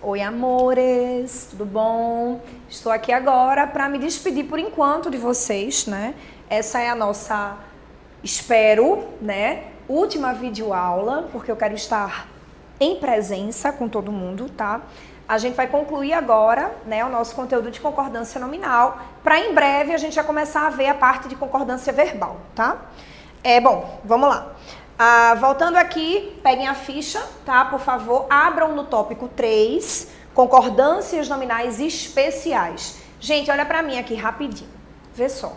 Oi, amores, tudo bom? Estou aqui agora para me despedir por enquanto de vocês, né? Essa é a nossa, espero, né, última videoaula, porque eu quero estar em presença com todo mundo, tá? A gente vai concluir agora, né, o nosso conteúdo de concordância nominal, para em breve a gente já começar a ver a parte de concordância verbal, tá? Bom, vamos lá. Voltando aqui, peguem a ficha, tá? Por favor, abram no tópico 3, concordâncias nominais especiais. Gente, olha pra mim aqui rapidinho, vê só.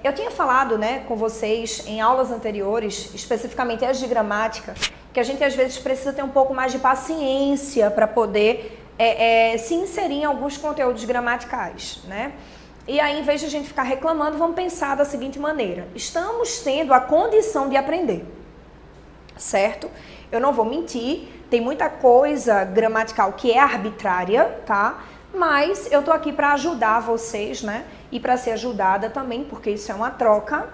Eu tinha falado, né, com vocês em aulas anteriores, especificamente as de gramática, que a gente às vezes precisa ter um pouco mais de paciência para poder se inserir em alguns conteúdos gramaticais, né? E aí, em vez de a gente ficar reclamando, vamos pensar da seguinte maneira. Estamos tendo a condição de aprender, certo? Eu não vou mentir, tem muita coisa gramatical que é arbitrária, tá? Mas eu tô aqui para ajudar vocês, né? E para ser ajudada também, porque isso é uma troca,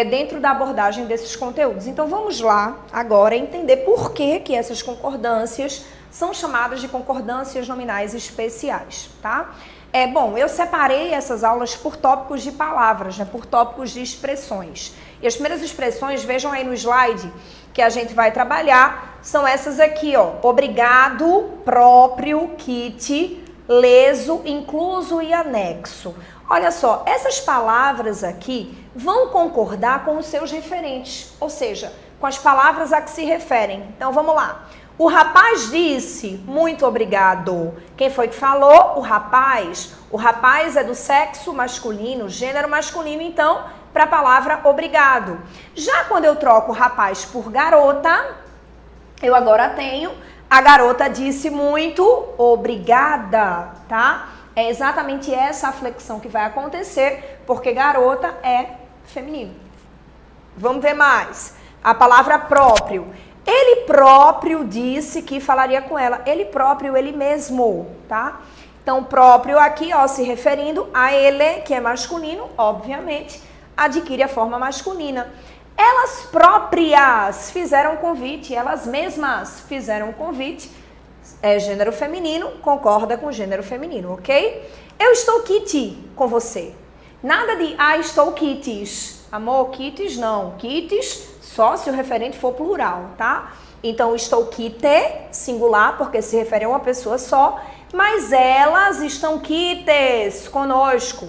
dentro da abordagem desses conteúdos. Então, vamos lá agora entender por que essas concordâncias são chamadas de concordâncias nominais especiais, tá? Bom, eu separei essas aulas por tópicos de palavras, né, por tópicos de expressões. E as primeiras expressões, vejam aí no slide, que a gente vai trabalhar, são essas aqui, ó. Obrigado, próprio, kit, leso, incluso e anexo. Olha só, essas palavras aqui vão concordar com os seus referentes, ou seja, com as palavras a que se referem. Então, vamos lá. O rapaz disse, muito obrigado. Quem foi que falou? O rapaz. O rapaz é do sexo masculino, gênero masculino, então, para a palavra obrigado. Já quando eu troco rapaz por garota, eu agora tenho a garota disse muito obrigada, tá? É exatamente essa a flexão que vai acontecer, porque garota é feminino. Vamos ver mais. A palavra próprio. Ele próprio disse que falaria com ela. Ele próprio, ele mesmo, tá? Então, próprio aqui, ó, se referindo a ele, que é masculino, obviamente, adquire a forma masculina. Elas próprias fizeram convite, elas mesmas fizeram convite. É gênero feminino, concorda com gênero feminino, ok? Eu estou kit com você. Nada de, estou kites. Amor, kites não. Kites só se o referente for plural, tá? Então, estou kite, singular, porque se refere a uma pessoa só, mas elas estão kites conosco.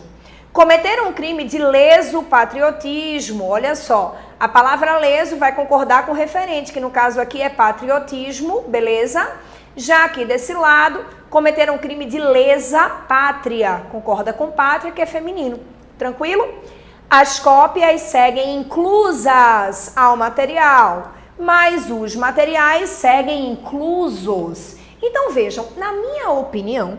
Cometeram um crime de leso patriotismo, olha só. A palavra leso vai concordar com o referente, que no caso aqui é patriotismo, beleza? Já aqui desse lado, cometeram um crime de lesa pátria, concorda com pátria, que é feminino. Tranquilo? As cópias seguem inclusas ao material, mas os materiais seguem inclusos. Então vejam, na minha opinião,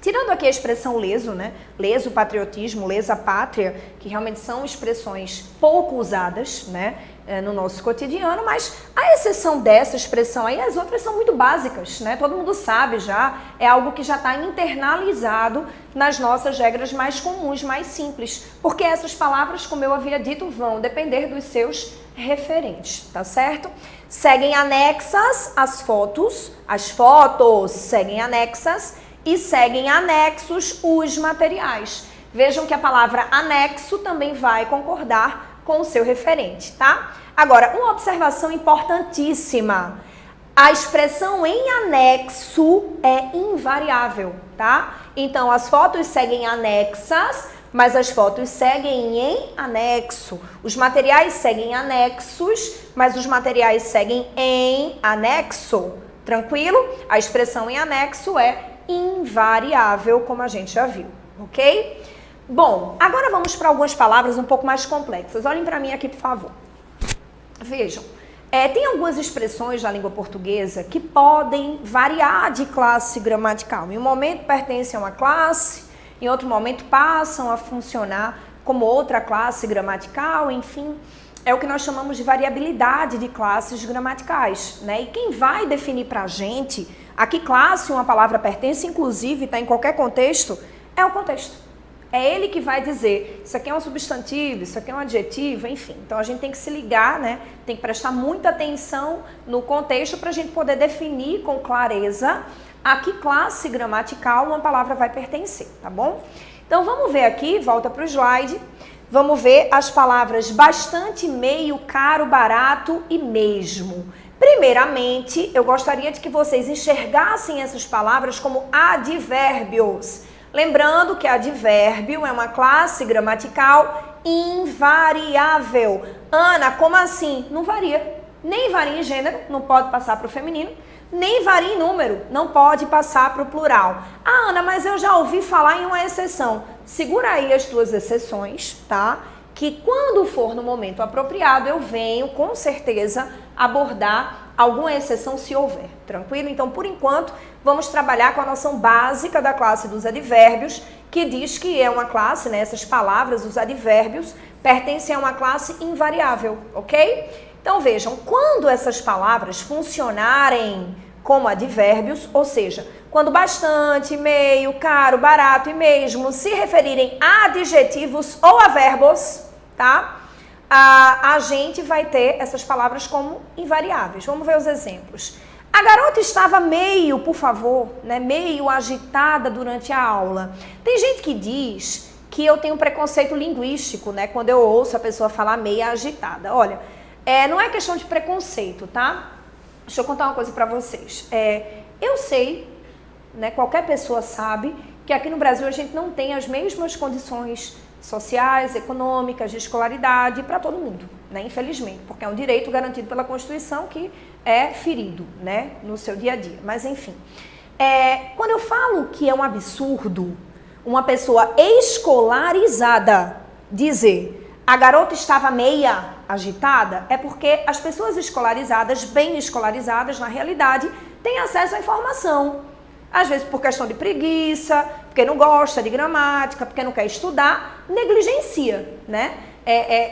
tirando aqui a expressão leso, né? Leso, patriotismo, lesa pátria, que realmente são expressões pouco usadas, né? No nosso cotidiano, mas a exceção dessa expressão aí, as outras são muito básicas, né? Todo mundo sabe já, é algo que já está internalizado nas nossas regras mais comuns, mais simples, porque essas palavras, como eu havia dito, vão depender dos seus referentes, tá certo? Seguem anexas as fotos seguem anexas e seguem anexos os materiais. Vejam que a palavra anexo também vai concordar com o seu referente, tá? Agora, uma observação importantíssima. A expressão em anexo é invariável, tá? Então, as fotos seguem anexas, mas as fotos seguem em anexo. Os materiais seguem anexos, mas os materiais seguem em anexo. Tranquilo? A expressão em anexo é invariável, como a gente já viu, ok? Bom, agora vamos para algumas palavras um pouco mais complexas. Olhem para mim aqui, por favor. Vejam, tem algumas expressões na língua portuguesa que podem variar de classe gramatical. Em um momento pertencem a uma classe, em outro momento passam a funcionar como outra classe gramatical, enfim. É o que nós chamamos de variabilidade de classes gramaticais, né? E quem vai definir para a gente a que classe uma palavra pertence, inclusive, está em qualquer contexto, é o contexto. É ele que vai dizer, isso aqui é um substantivo, isso aqui é um adjetivo, enfim. Então a gente tem que se ligar, né? Tem que prestar muita atenção no contexto para a gente poder definir com clareza a que classe gramatical uma palavra vai pertencer, tá bom? Então vamos ver aqui, volta para o slide, vamos ver as palavras bastante, meio, caro, barato e mesmo. Primeiramente, eu gostaria de que vocês enxergassem essas palavras como advérbios. Lembrando que advérbio é uma classe gramatical invariável. Ana, como assim? Não varia. Nem varia em gênero, não pode passar para o feminino, nem varia em número, não pode passar para o plural. Ah, Ana, mas eu já ouvi falar em uma exceção. Segura aí as tuas exceções, tá? Que quando for no momento apropriado, eu venho com certeza abordar alguma exceção se houver, tranquilo? Então, por enquanto, vamos trabalhar com a noção básica da classe dos advérbios, que diz que é uma classe, né, essas palavras, os advérbios, pertencem a uma classe invariável, ok? Então, vejam, quando essas palavras funcionarem como advérbios, ou seja, quando bastante, meio, caro, barato e mesmo se referirem a adjetivos ou a verbos, tá? A gente vai ter essas palavras como invariáveis. Vamos ver os exemplos. A garota estava meio, por favor, né, meio agitada durante a aula. Tem gente que diz que eu tenho preconceito linguístico, né, quando eu ouço a pessoa falar meio agitada. Olha, não é questão de preconceito, tá? Deixa eu contar uma coisa pra vocês. Eu sei, né, qualquer pessoa sabe que aqui no Brasil a gente não tem as mesmas condições sociais, econômicas, de escolaridade para todo mundo, né? Infelizmente, porque é um direito garantido pela Constituição que é ferido, né, no seu dia a dia. Mas enfim, quando eu falo que é um absurdo uma pessoa escolarizada dizer a garota estava meia agitada, é porque as pessoas escolarizadas, bem escolarizadas na realidade, têm acesso à informação. Às vezes por questão de preguiça, porque não gosta de gramática, porque não quer estudar, negligencia, né?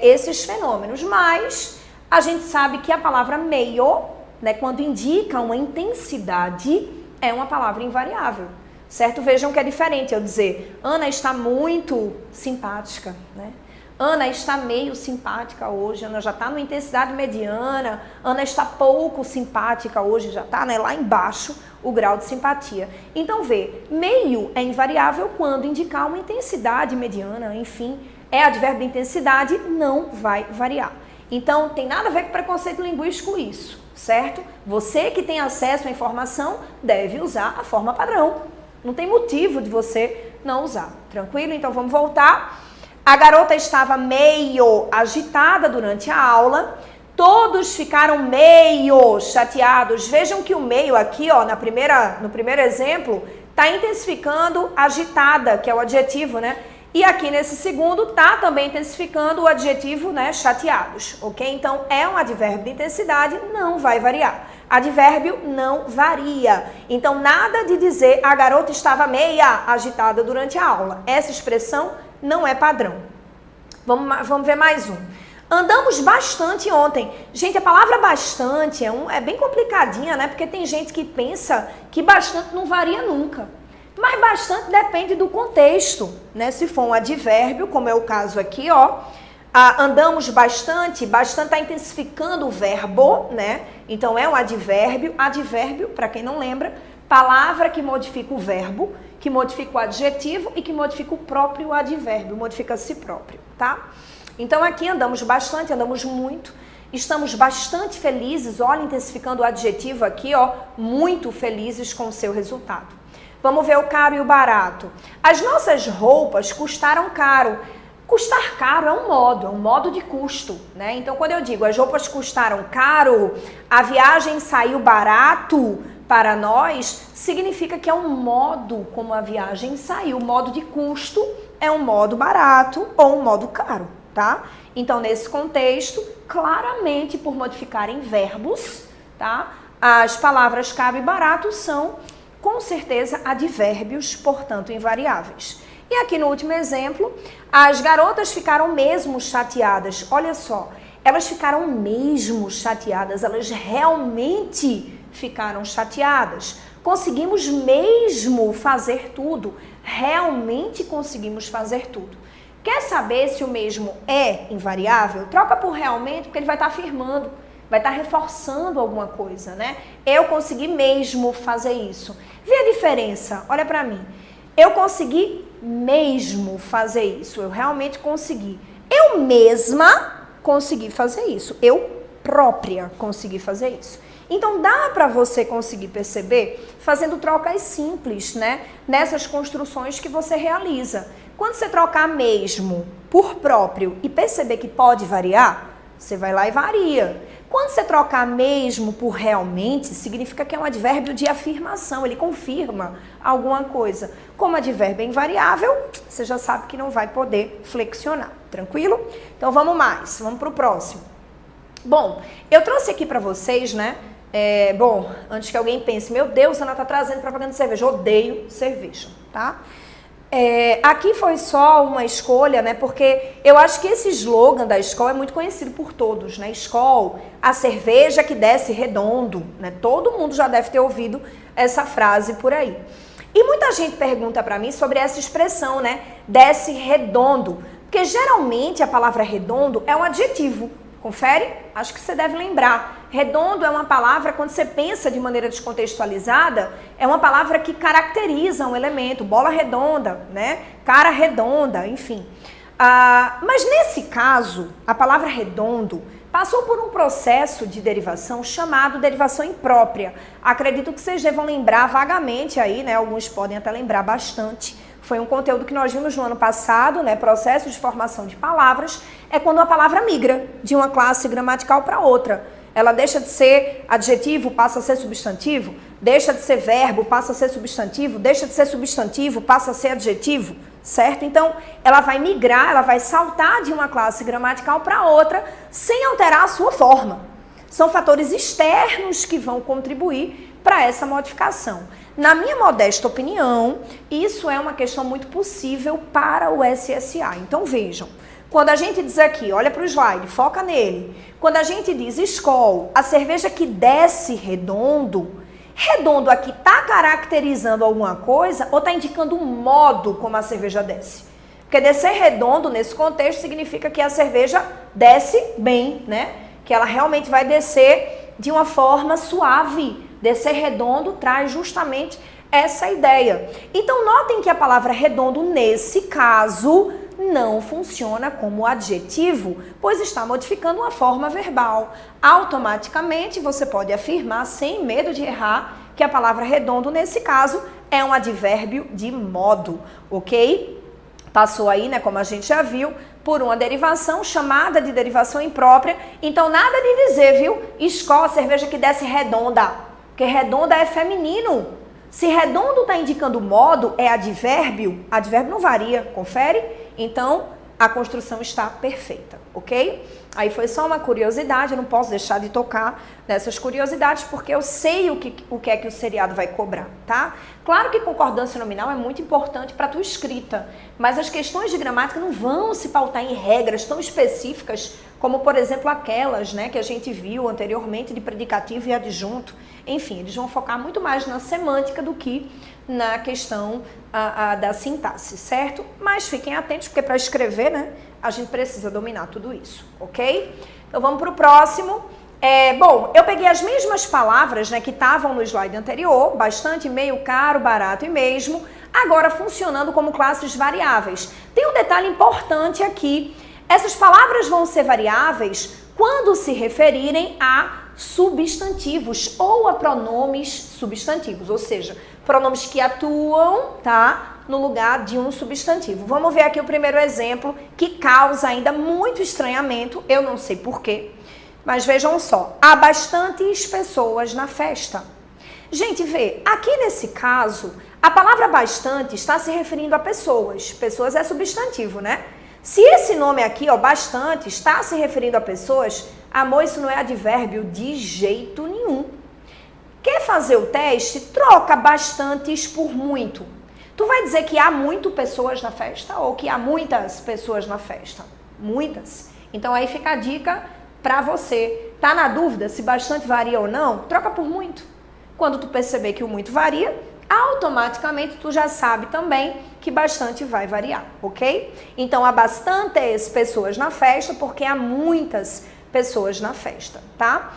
Esses fenômenos. Mas a gente sabe que a palavra meio, né, quando indica uma intensidade, é uma palavra invariável, certo? Vejam que é diferente eu dizer, Ana está muito simpática, né? Ana está meio simpática hoje, Ana já está numa intensidade mediana, Ana está pouco simpática hoje, já está, né, lá embaixo o grau de simpatia. Então, meio é invariável quando indicar uma intensidade mediana, enfim, é advérbio de intensidade, não vai variar. Então, tem nada a ver com preconceito linguístico isso, certo? Você que tem acesso à informação deve usar a forma padrão. Não tem motivo de você não usar, tranquilo? Então, vamos voltar. A garota estava meio agitada durante a aula, todos ficaram meio chateados. Vejam que o meio aqui, ó, no primeiro exemplo, está intensificando agitada, que é o adjetivo, né? E aqui nesse segundo está também intensificando o adjetivo, né, chateados, ok? Então, é um advérbio de intensidade, não vai variar. Advérbio não varia. Então, nada de dizer a garota estava meia agitada durante a aula. Essa expressão não é padrão. Vamos ver mais um. Andamos bastante ontem. Gente, a palavra bastante é bem complicadinha, né? Porque tem gente que pensa que bastante não varia nunca. Mas bastante depende do contexto, né? Se for um advérbio, como é o caso aqui, ó. Andamos bastante está intensificando o verbo, né? Então é um advérbio. Advérbio, para quem não lembra, palavra que modifica o verbo, que modifica o adjetivo e que modifica o próprio advérbio, modifica a si próprio, tá? Então aqui andamos bastante, andamos muito, estamos bastante felizes, olha, intensificando o adjetivo aqui, ó, muito felizes com o seu resultado. Vamos ver o caro e o barato. As nossas roupas custaram caro. Custar caro é um modo de custo, né? Então quando eu digo as roupas custaram caro, a viagem saiu barato, para nós, significa que é um modo como a viagem saiu. O modo de custo é um modo barato ou um modo caro, tá? Então, nesse contexto, claramente, por modificarem verbos, tá? As palavras caro e barato são, com certeza, advérbios, portanto, invariáveis. E aqui no último exemplo, as garotas ficaram mesmo chateadas. Olha só, elas ficaram mesmo chateadas, elas realmente ficaram chateadas. Conseguimos mesmo fazer tudo? Realmente conseguimos fazer tudo. Quer saber se o mesmo é invariável? Troca por realmente, porque ele vai estar afirmando, vai estar reforçando alguma coisa, né? Eu consegui mesmo fazer isso. Vê a diferença, olha pra mim. Eu consegui mesmo fazer isso, eu realmente consegui. Eu mesma consegui fazer isso, eu própria consegui fazer isso. Então dá para você conseguir perceber fazendo trocas simples, né? Nessas construções que você realiza. Quando você trocar mesmo por próprio e perceber que pode variar, você vai lá e varia. Quando você trocar mesmo por realmente, significa que é um advérbio de afirmação, ele confirma alguma coisa. Como advérbio é invariável, você já sabe que não vai poder flexionar, tranquilo? Então vamos mais, vamos para o próximo. Bom, eu trouxe aqui para vocês, né? Antes que alguém pense, meu Deus, Ana tá trazendo propaganda de cerveja, eu odeio cerveja, tá? Aqui foi só uma escolha, né? Porque eu acho que esse slogan da Skol é muito conhecido por todos, né? Skol, a cerveja que desce redondo, né? Todo mundo já deve ter ouvido essa frase por aí. E muita gente pergunta pra mim sobre essa expressão, né? Desce redondo, porque geralmente a palavra redondo é um adjetivo. Confere? Acho que você deve lembrar. Redondo é uma palavra, quando você pensa de maneira descontextualizada, é uma palavra que caracteriza um elemento. Bola redonda, né? Cara redonda, enfim. Mas nesse caso, a palavra redondo passou por um processo de derivação chamado derivação imprópria. Acredito que vocês devam lembrar vagamente aí, né? Alguns podem até lembrar bastante. Foi um conteúdo que nós vimos no ano passado, né? Processo de formação de palavras. É quando a palavra migra de uma classe gramatical para outra. Ela deixa de ser adjetivo, passa a ser substantivo. Deixa de ser verbo, passa a ser substantivo. Deixa de ser substantivo, passa a ser adjetivo. Certo? Então, ela vai migrar, ela vai saltar de uma classe gramatical para outra sem alterar a sua forma. São fatores externos que vão contribuir para essa modificação. Na minha modesta opinião, isso é uma questão muito possível para o SSA. Então vejam, quando a gente diz aqui, olha para o slide, foca nele. Quando a gente diz Skol, a cerveja que desce redondo, redondo aqui está caracterizando alguma coisa ou está indicando um modo como a cerveja desce? Porque descer redondo nesse contexto significa que a cerveja desce bem, né? Que ela realmente vai descer de uma forma suave. Descer redondo traz justamente essa ideia. Então, notem que a palavra redondo, nesse caso, não funciona como adjetivo, pois está modificando uma forma verbal. Automaticamente, você pode afirmar, sem medo de errar, que a palavra redondo, nesse caso, é um advérbio de modo, ok? Passou aí, né, como a gente já viu, por uma derivação chamada de derivação imprópria. Então, nada de dizer, viu? Skol, cerveja que desce redonda. Porque redonda é feminino. Se redondo está indicando modo, é advérbio. Advérbio não varia, confere? Então, a construção está perfeita, ok? Aí foi só uma curiosidade, eu não posso deixar de tocar nessas curiosidades, porque eu sei o que é que o seriado vai cobrar, tá? Claro que concordância nominal é muito importante para a tua escrita, mas as questões de gramática não vão se pautar em regras tão específicas como, por exemplo, aquelas, né, que a gente viu anteriormente de predicativo e adjunto. Enfim, eles vão focar muito mais na semântica do que na questão da sintaxe, certo? Mas fiquem atentos, porque para escrever, né, a gente precisa dominar tudo isso, ok? Então vamos para o próximo. Bom, eu peguei as mesmas palavras, né, que estavam no slide anterior, bastante, meio, caro, barato e mesmo, agora funcionando como classes variáveis. Tem um detalhe importante aqui. Essas palavras vão ser variáveis quando se referirem a substantivos ou a pronomes substantivos, ou seja, pronomes que atuam, tá, no lugar de um substantivo. Vamos ver aqui o primeiro exemplo que causa ainda muito estranhamento, eu não sei porquê, mas vejam só, há bastantes pessoas na festa. Gente, vê, aqui nesse caso, a palavra bastante está se referindo a pessoas, pessoas é substantivo, né? Se esse nome aqui, ó, bastante, está se referindo a pessoas, amor, isso não é advérbio de jeito nenhum. Quer fazer o teste? Troca bastantes por muito. Tu vai dizer que há muito pessoas na festa ou que há muitas pessoas na festa? Muitas. Então aí fica a dica para você. Tá na dúvida se bastante varia ou não? Troca por muito. Quando tu perceber que o muito varia, automaticamente tu já sabe também que bastante vai variar, ok? Então, há bastantes pessoas na festa porque há muitas pessoas na festa, tá?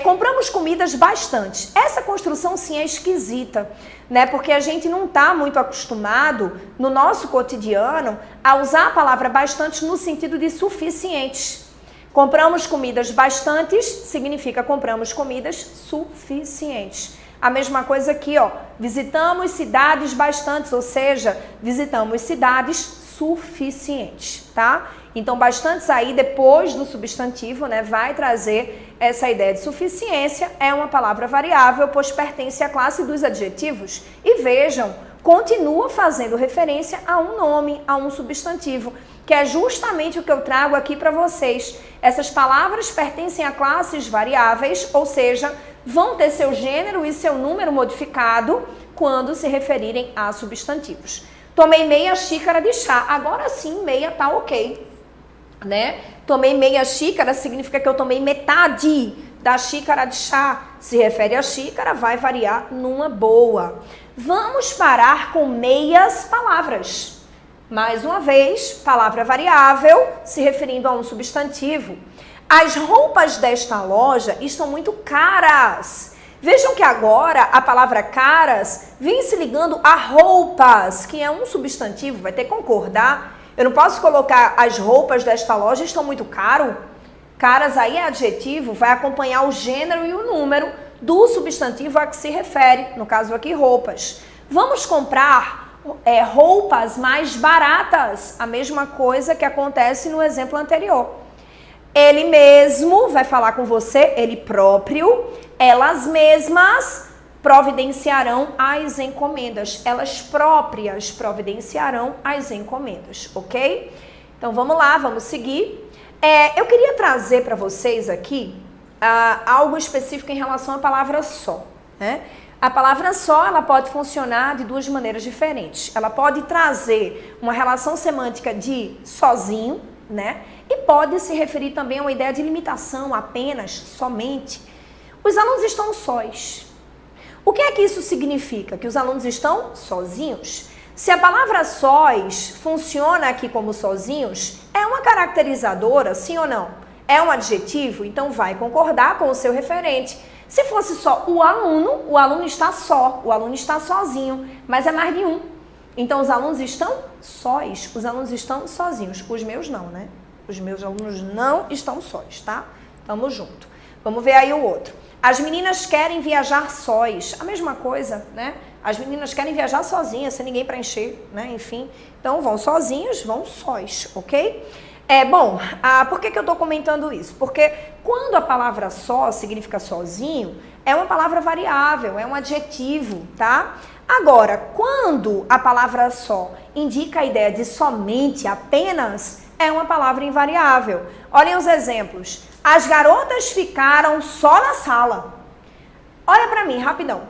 Compramos comidas bastante. Essa construção sim é esquisita, né? Porque a gente não está muito acostumado no nosso cotidiano a usar a palavra bastante no sentido de suficientes. Compramos comidas bastantes significa compramos comidas suficientes. A mesma coisa aqui, ó, visitamos cidades bastantes, ou seja, visitamos cidades suficientes, tá? Então, bastantes aí, depois do substantivo, né, vai trazer essa ideia de suficiência, é uma palavra variável, pois pertence à classe dos adjetivos. E vejam, continua fazendo referência a um nome, a um substantivo, que é justamente o que eu trago aqui para vocês. Essas palavras pertencem a classes variáveis, ou seja, vão ter seu gênero e seu número modificado quando se referirem a substantivos. Tomei meia xícara de chá. Agora sim, meia tá ok, né? Tomei meia xícara significa que eu tomei metade da xícara de chá. Se refere a xícara, vai variar numa boa. Vamos parar com meias palavras. Mais uma vez, palavra variável, se referindo a um substantivo. As roupas desta loja estão muito caras. Vejam que agora a palavra caras vem se ligando a roupas, que é um substantivo, vai ter que concordar. Eu não posso colocar as roupas desta loja estão muito caro. Caras aí é adjetivo, vai acompanhar o gênero e o número do substantivo a que se refere, no caso aqui roupas. Vamos comprar roupas mais baratas, a mesma coisa que acontece no exemplo anterior. Ele mesmo vai falar com você, ele próprio, elas mesmas providenciarão as encomendas. Elas próprias providenciarão as encomendas, ok? Então vamos lá, vamos seguir. Eu queria trazer para vocês aqui algo específico em relação à palavra só, né? A palavra só, ela pode funcionar de duas maneiras diferentes. Ela pode trazer uma relação semântica de sozinho, né? E pode se referir também a uma ideia de limitação, apenas, somente. Os alunos estão sós. O que é que isso significa? Que os alunos estão sozinhos? Se a palavra sós funciona aqui como sozinhos, é uma caracterizadora, sim ou não? É um adjetivo, então vai concordar com o seu referente. Se fosse só o aluno está só, o aluno está sozinho, mas é mais de um. Então os alunos estão sós, os alunos estão sozinhos. Os meus não, né? Os meus alunos não estão sós, tá? Tamo junto. Vamos ver aí o outro. As meninas querem viajar sós. A mesma coisa, né? As meninas querem viajar sozinhas, sem ninguém para encher, né? Enfim, então vão sozinhos, vão sós, ok? Por que eu tô comentando isso? Porque quando a palavra só significa sozinho, é uma palavra variável, é um adjetivo, tá? Agora, quando a palavra só indica a ideia de somente, apenas, é uma palavra invariável. Olhem os exemplos. As garotas ficaram só na sala. Olha para mim, rapidão.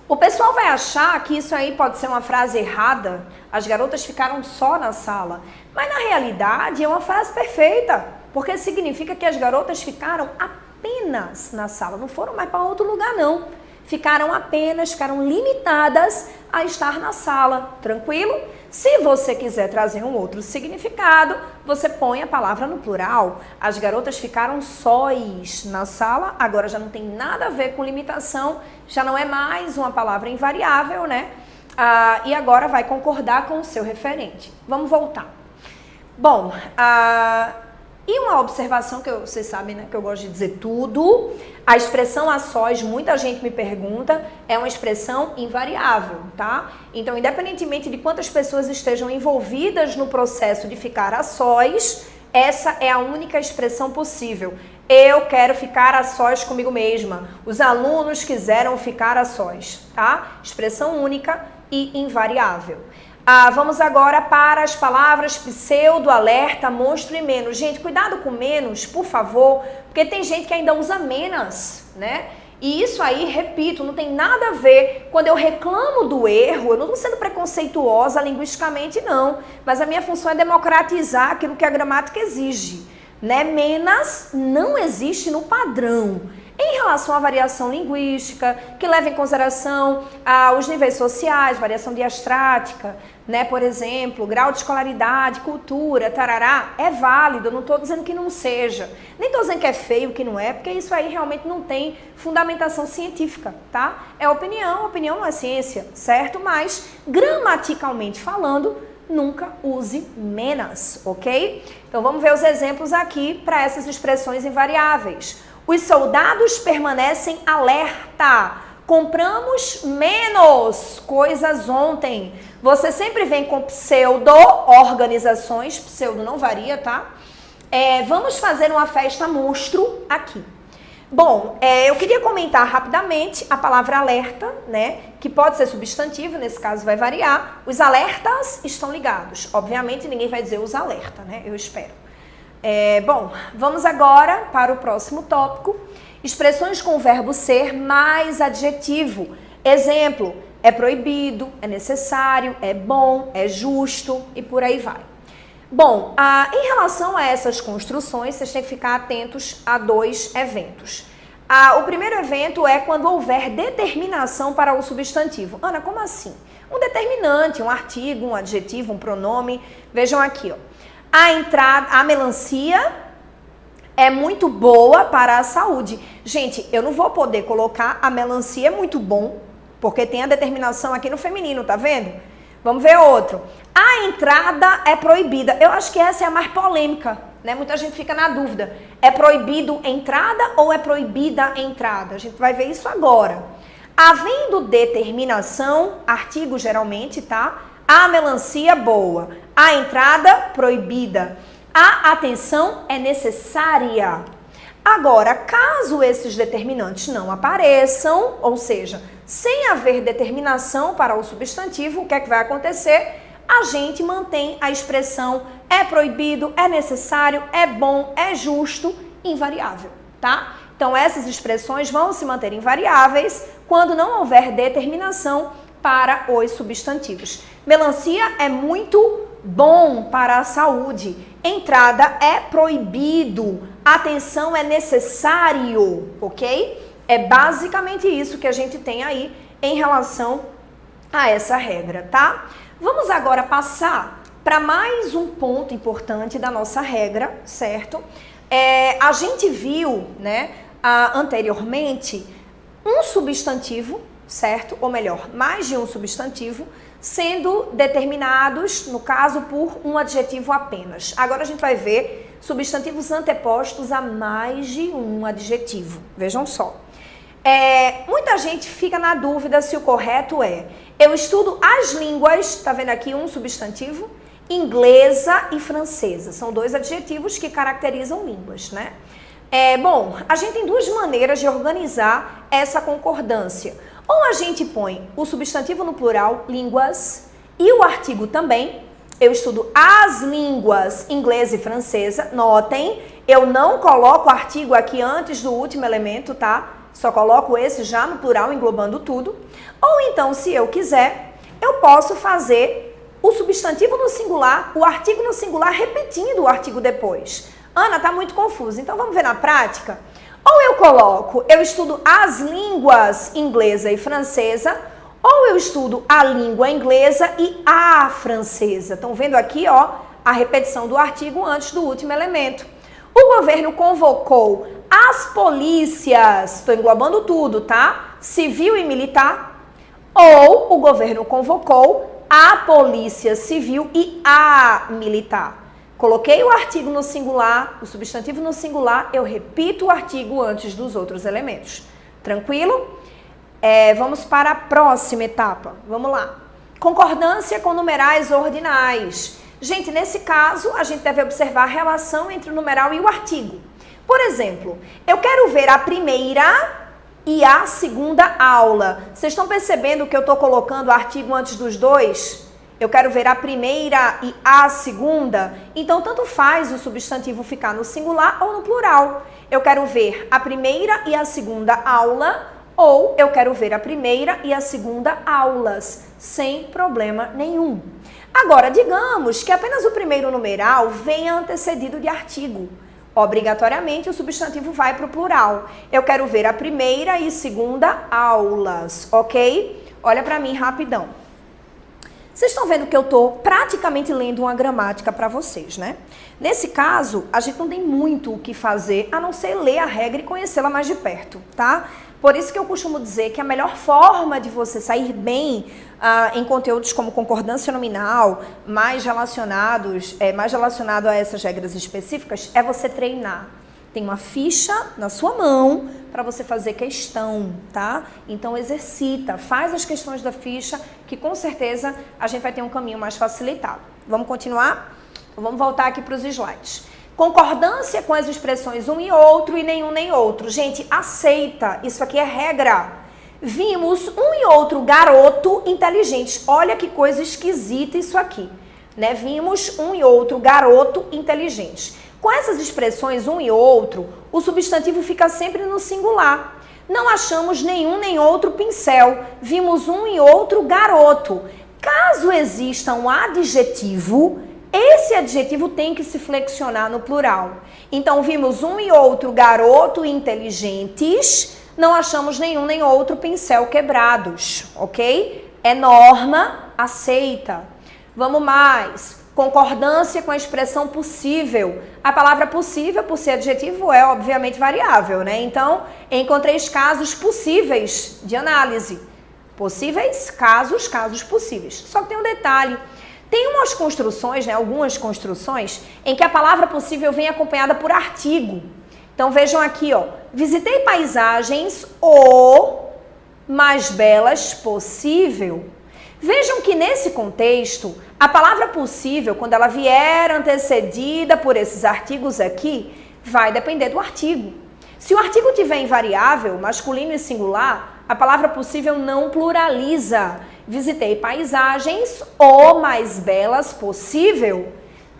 O pessoal vai achar que isso aí pode ser uma frase errada. As garotas ficaram só na sala. Mas na realidade é uma frase perfeita. Porque significa que as garotas ficaram apenas na sala. Não foram mais para outro lugar, não. Ficaram limitadas a estar na sala. Tranquilo? Se você quiser trazer um outro significado, você põe a palavra no plural. As garotas ficaram sós na sala, agora já não tem nada a ver com limitação, já não é mais uma palavra invariável, né? E agora vai concordar com o seu referente. Vamos voltar. Bom, e uma observação que vocês sabem, né, que eu gosto de dizer tudo, a expressão a sós, muita gente me pergunta, é uma expressão invariável, tá? Então, independentemente de quantas pessoas estejam envolvidas no processo de ficar a sós, essa é a única expressão possível. Eu quero ficar a sós comigo mesma. Os alunos quiseram ficar a sós, tá? Expressão única e invariável. Vamos agora para as palavras pseudo, alerta, monstro e menos. Gente, cuidado com menos, por favor, porque tem gente que ainda usa menos, né? E isso aí, repito, não tem nada a ver. Quando eu reclamo do erro, eu não estou sendo preconceituosa linguisticamente, não. Mas a minha função é democratizar aquilo que a gramática exige, né? Menos não existe no padrão. Em relação à variação linguística, que leva em consideração os níveis sociais, variação diastrática, né, por exemplo, grau de escolaridade, cultura, tarará, é válido, eu não estou dizendo que não seja. Nem estou dizendo que é feio, que não é, porque isso aí realmente não tem fundamentação científica, tá? É opinião não é ciência, certo? Mas, gramaticalmente falando, nunca use menos, ok? Então, vamos ver os exemplos aqui para essas expressões invariáveis. Os soldados permanecem alerta. Compramos menos coisas ontem. Você sempre vem com pseudo-organizações. Pseudo não varia, tá? Vamos fazer uma festa monstro aqui. Bom, eu queria comentar rapidamente a palavra alerta, né? Que pode ser substantivo, nesse caso vai variar. Os alertas estão ligados. Obviamente, ninguém vai dizer os alerta, né? Eu espero. Bom, vamos agora para o próximo tópico. Expressões com o verbo ser mais adjetivo. Exemplo, é proibido, é necessário, é bom, é justo e por aí vai. Bom, em relação a essas construções, vocês têm que ficar atentos a 2 eventos. O primeiro evento é quando houver determinação para o substantivo. Ana, como assim? Um determinante, um artigo, um adjetivo, um pronome. Vejam aqui, ó. A melancia é muito boa para a saúde. Gente, eu não vou poder colocar a melancia é muito bom, porque tem a determinação aqui no feminino, tá vendo? Vamos ver outro. A entrada é proibida. Eu acho que essa é a mais polêmica, né? Muita gente fica na dúvida. É proibido entrada ou é proibida entrada? A gente vai ver isso agora. Havendo determinação, artigo geralmente, tá? A melancia boa. A entrada proibida. A atenção é necessária. Agora, caso esses determinantes não apareçam, ou seja, sem haver determinação para o substantivo, o que é que vai acontecer? A gente mantém a expressão é proibido, é necessário, é bom, é justo, invariável, tá? Então, essas expressões vão se manter invariáveis quando não houver determinação para os substantivos. Melancia é muito bom para a saúde. Entrada é proibido. Atenção é necessário, ok? É basicamente isso que a gente tem aí em relação a essa regra, tá? Vamos agora passar para mais um ponto importante da nossa regra, certo? A gente viu, né, anteriormente, um substantivo, certo? Ou melhor, mais de um substantivo sendo determinados, no caso, por um adjetivo apenas. Agora a gente vai ver substantivos antepostos a mais de um adjetivo. Vejam só. Muita gente fica na dúvida se o correto é: eu estudo as línguas, tá vendo aqui um substantivo, inglesa e francesa. São 2 adjetivos que caracterizam línguas, né? Bom, a gente tem 2 maneiras de organizar essa concordância. Ou a gente põe o substantivo no plural, línguas, e o artigo também. Eu estudo as línguas inglesa e francesa. Notem, eu não coloco o artigo aqui antes do último elemento, tá? Só coloco esse já no plural, englobando tudo. Ou então, se eu quiser, eu posso fazer o substantivo no singular, o artigo no singular, repetindo o artigo depois. Ana, tá muito confuso. Então, vamos ver na prática? Ou eu coloco, eu estudo as línguas inglesa e francesa, ou eu estudo a língua inglesa e a francesa. Estão vendo aqui, ó, a repetição do artigo antes do último elemento. O governo convocou as polícias, estou englobando tudo, tá? Civil e militar. Ou o governo convocou a polícia civil e a militar. Coloquei o artigo no singular, o substantivo no singular, eu repito o artigo antes dos outros elementos. Tranquilo? Vamos para a próxima etapa. Vamos lá. Concordância com numerais ordinais. Gente, nesse caso, a gente deve observar a relação entre o numeral e o artigo. Por exemplo, eu quero ver a primeira e a segunda aula. Vocês estão percebendo que eu estou colocando o artigo antes dos 2? Eu quero ver a primeira e a segunda. Então, tanto faz o substantivo ficar no singular ou no plural. Eu quero ver a primeira e a segunda aula, ou eu quero ver a primeira e a segunda aulas, sem problema nenhum. Agora, digamos que apenas o primeiro numeral venha antecedido de artigo. Obrigatoriamente o substantivo vai para o plural. Eu quero ver a primeira e segunda aulas, ok? Olha para mim rapidão. Vocês estão vendo que eu estou praticamente lendo uma gramática para vocês, né? Nesse caso, a gente não tem muito o que fazer, a não ser ler a regra e conhecê-la mais de perto, tá? Por isso que eu costumo dizer que a melhor forma de você sair bem em conteúdos como concordância nominal, mais relacionado a essas regras específicas, é você treinar. Tem uma ficha na sua mão para você fazer questão, tá? Então exercita, faz as questões da ficha, que com certeza a gente vai ter um caminho mais facilitado. Vamos continuar? Vamos voltar aqui para os slides. Concordância com as expressões um e outro e nenhum nem outro. Gente, aceita, isso aqui é regra. Vimos um e outro garoto inteligentes. Olha que coisa esquisita isso aqui, né? Vimos um e outro garoto inteligente. Com essas expressões um e outro, o substantivo fica sempre no singular. Não achamos nenhum nem outro pincel. Vimos um e outro garoto. Caso exista um adjetivo, esse adjetivo tem que se flexionar no plural. Então, vimos um e outro garoto inteligentes, não achamos nenhum nem outro pincel quebrados, ok? É norma, aceita. Vamos mais. Concordância com a expressão possível. A palavra possível, por ser adjetivo, é obviamente variável, né? Então, encontrei casos possíveis de análise. Possíveis, casos, casos possíveis. Só que tem um detalhe. Tem umas construções, né, algumas construções, em que a palavra possível vem acompanhada por artigo. Então vejam aqui, ó. Visitei paisagens o mais belas possível. Vejam que nesse contexto, a palavra possível, quando ela vier antecedida por esses artigos aqui, vai depender do artigo. Se o artigo tiver invariável, masculino e singular, a palavra possível não pluraliza. Visitei paisagens o mais belas possível.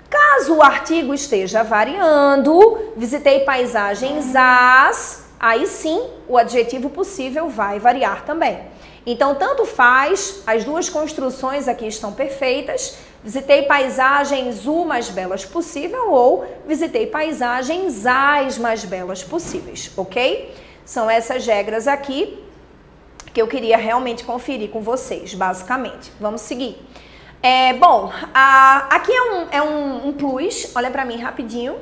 Caso o artigo esteja variando, visitei paisagens as, aí sim o adjetivo possível vai variar também. Então, tanto faz, as duas construções aqui estão perfeitas. Visitei paisagens o mais belas possível ou visitei paisagens as mais belas possíveis, ok? São essas regras aqui que eu queria realmente conferir com vocês, basicamente. Vamos seguir. Aqui é um plus, olha para mim rapidinho.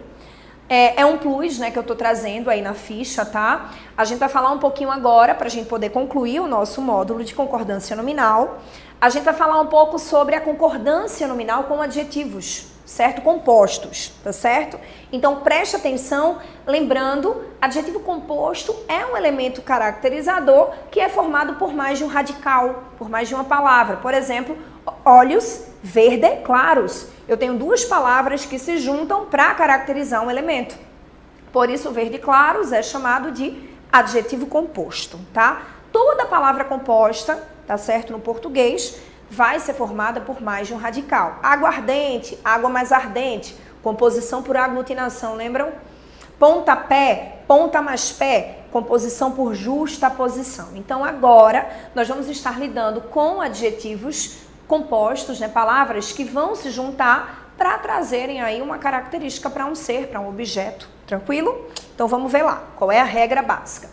É um plus, né, que eu tô trazendo aí na ficha, tá? A gente vai falar um pouquinho agora, para a gente poder concluir o nosso módulo de concordância nominal. A gente vai falar um pouco sobre a concordância nominal com adjetivos, certo? Compostos, tá certo? Então, preste atenção, lembrando, adjetivo composto é um elemento caracterizador que é formado por mais de um radical, por mais de uma palavra. Por exemplo, olhos verde claros. Eu tenho duas palavras que se juntam para caracterizar um elemento. Por isso, verde claros é chamado de adjetivo composto, tá? Toda palavra composta, tá certo, no português, vai ser formada por mais de um radical. Água ardente, água mais ardente, composição por aglutinação, lembram? Pontapé, ponta mais pé, composição por justaposição. Então, agora, nós vamos estar lidando com adjetivos compostos, né, palavras que vão se juntar para trazerem aí uma característica para um ser, para um objeto, tranquilo? Então vamos ver lá, qual é a regra básica.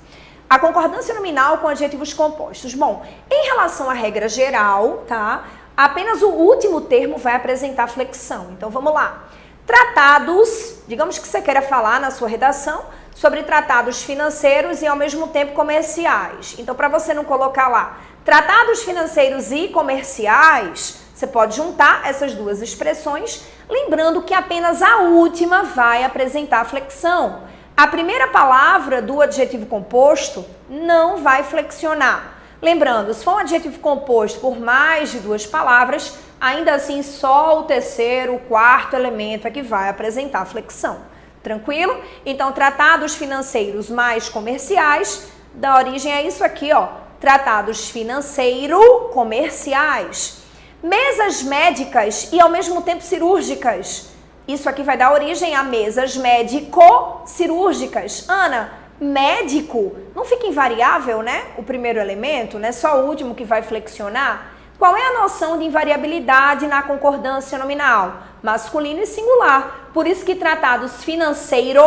A concordância nominal com adjetivos compostos. Bom, em relação à regra geral, tá? Apenas o último termo vai apresentar flexão. Então vamos lá. Tratados, digamos que você queira falar na sua redação sobre tratados financeiros e ao mesmo tempo comerciais. Então para você não colocar lá tratados financeiros e comerciais, você pode juntar essas duas expressões, lembrando que apenas a última vai apresentar flexão. A primeira palavra do adjetivo composto não vai flexionar. Lembrando, se for um adjetivo composto por mais de duas palavras, ainda assim só o terceiro, o quarto elemento é que vai apresentar flexão. Tranquilo? Então, tratados financeiros mais comerciais, dá origem a isso aqui, ó. Tratados financeiro-comerciais. Mesas médicas e ao mesmo tempo cirúrgicas. Isso aqui vai dar origem a mesas médico-cirúrgicas. Ana, médico, não fica invariável, né? O primeiro elemento, né? Só o último que vai flexionar. Qual é a noção de invariabilidade na concordância nominal? masculino e singular. Por isso que tratados financeiro,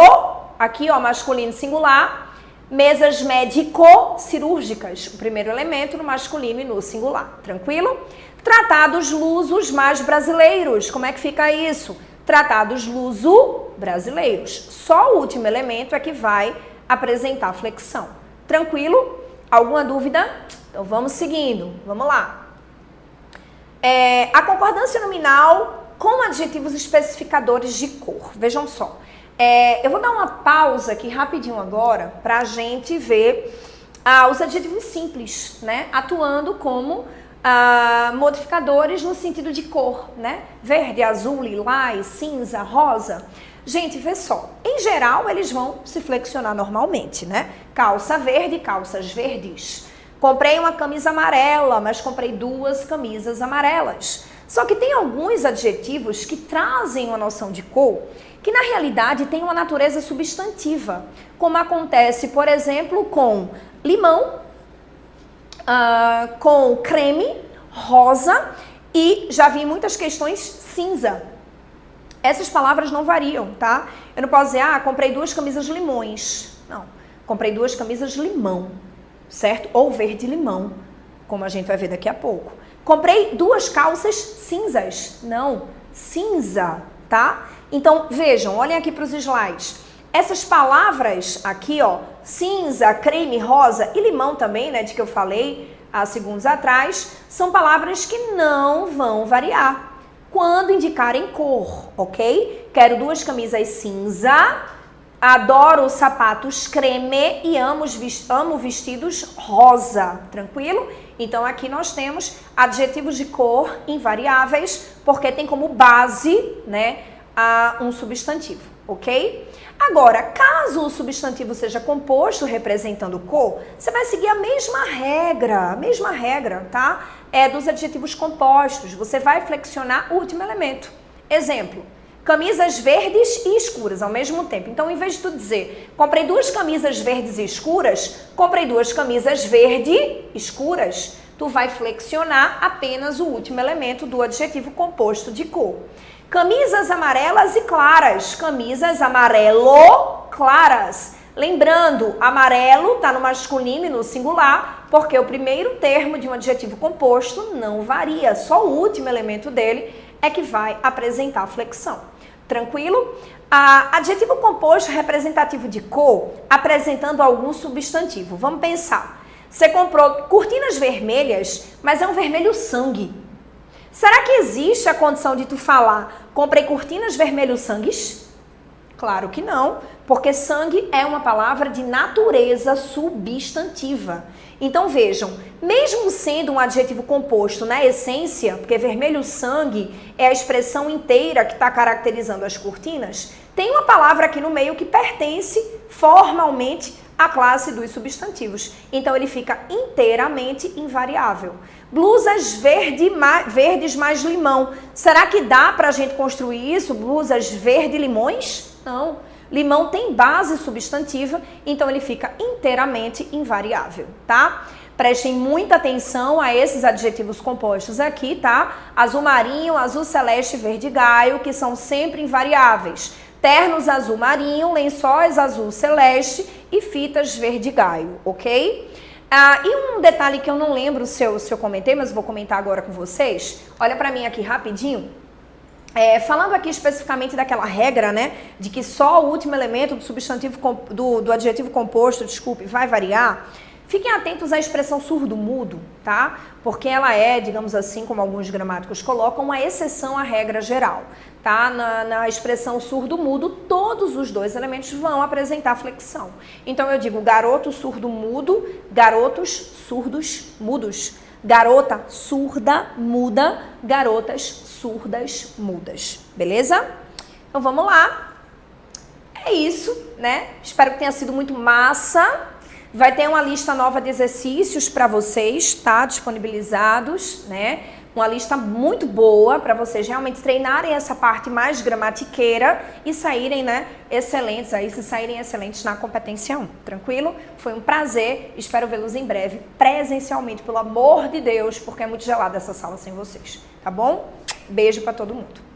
aqui ó, masculino e singular, mesas médico-cirúrgicas, o primeiro elemento no masculino e no singular, tranquilo? Tratados lusos mais brasileiros, como é que fica isso? Tratados luso-brasileiros, só o último elemento é que vai apresentar flexão, tranquilo? Alguma dúvida? Então vamos seguindo, vamos lá. A concordância nominal com adjetivos especificadores de cor, vejam só. Eu vou dar uma pausa aqui rapidinho agora para a gente ver os adjetivos simples, né? Atuando como modificadores no sentido de cor, né? Verde, azul, lilás, cinza, rosa. Gente, vê só. Em geral, eles vão se flexionar normalmente, né? Calça verde, calças verdes. Comprei uma camisa amarela, mas comprei 2 camisas amarelas. Só que tem alguns adjetivos que trazem uma noção de cor que na realidade tem uma natureza substantiva, como acontece, por exemplo, com limão, com creme, rosa e já vi muitas questões cinza. Essas palavras não variam, tá? Eu não posso dizer, comprei 2 camisas limões. Não, comprei 2 camisas limão, certo? Ou verde limão, como a gente vai ver daqui a pouco. Comprei 2 calças cinzas. Não, cinza, tá? Então, vejam, olhem aqui para os slides. Essas palavras aqui, ó, cinza, creme, rosa e limão também, né, de que eu falei há segundos atrás, são palavras que não vão variar quando indicarem cor, ok? Quero 2 camisas cinza, adoro sapatos creme e amo vestidos rosa, tranquilo? Então aqui nós temos adjetivos de cor invariáveis, porque tem como base, né, um substantivo, ok? Agora, caso o substantivo seja composto representando cor, você vai seguir a mesma regra, tá? Dos adjetivos compostos, você vai flexionar o último elemento. Exemplo, camisas verdes e escuras ao mesmo tempo. Então, em vez de tu dizer, comprei 2 camisas verdes e escuras, comprei 2 camisas verde escuras, tu vai flexionar apenas o último elemento do adjetivo composto de cor. Camisas amarelas e claras, camisas amarelo claras. Lembrando, amarelo está no masculino e no singular, porque o primeiro termo de um adjetivo composto não varia, só o último elemento dele é que vai apresentar flexão. Tranquilo? Adjetivo composto representativo de cor, apresentando algum substantivo. Vamos pensar. Você comprou cortinas vermelhas, mas é um vermelho sangue. Será que existe a condição de tu falar, comprei cortinas vermelho sangues? Claro que não, porque sangue é uma palavra de natureza substantiva. Então vejam, mesmo sendo um adjetivo composto na essência, porque vermelho sangue é a expressão inteira que está caracterizando as cortinas, tem uma palavra aqui no meio que pertence formalmente à classe dos substantivos. Então ele fica inteiramente invariável. Blusas verdes mais limão. Será que dá para a gente construir isso? Blusas verde-limões? Não. Limão tem base substantiva, então ele fica inteiramente invariável, tá? Prestem muita atenção a esses adjetivos compostos aqui, tá? Azul marinho, azul celeste, verde gaio, que são sempre invariáveis. Ternos azul marinho, lençóis azul celeste e fitas verde gaio, ok? E um detalhe que eu não lembro se eu comentei, mas vou comentar agora com vocês. Olha para mim aqui rapidinho. Falando aqui especificamente daquela regra, né, de que só o último elemento do substantivo do adjetivo composto, vai variar. Fiquem atentos à expressão surdo-mudo, tá? Porque ela é, digamos assim, como alguns gramáticos colocam, uma exceção à regra geral, tá? Na expressão surdo-mudo, todos os 2 elementos vão apresentar flexão. Então eu digo garoto surdo-mudo, garotos surdos mudos. Garota surda muda, garotas surdas mudas. Beleza? Então vamos lá. É isso, né? Espero que tenha sido muito massa. Vai ter uma lista nova de exercícios para vocês, tá? Disponibilizados, né? Uma lista muito boa para vocês realmente treinarem essa parte mais gramatiqueira e saírem, né, excelentes aí, se saírem excelentes na competência 1. Tranquilo? Foi um prazer. Espero vê-los em breve presencialmente, pelo amor de Deus, porque é muito gelada essa sala sem vocês. Tá bom? Beijo para todo mundo.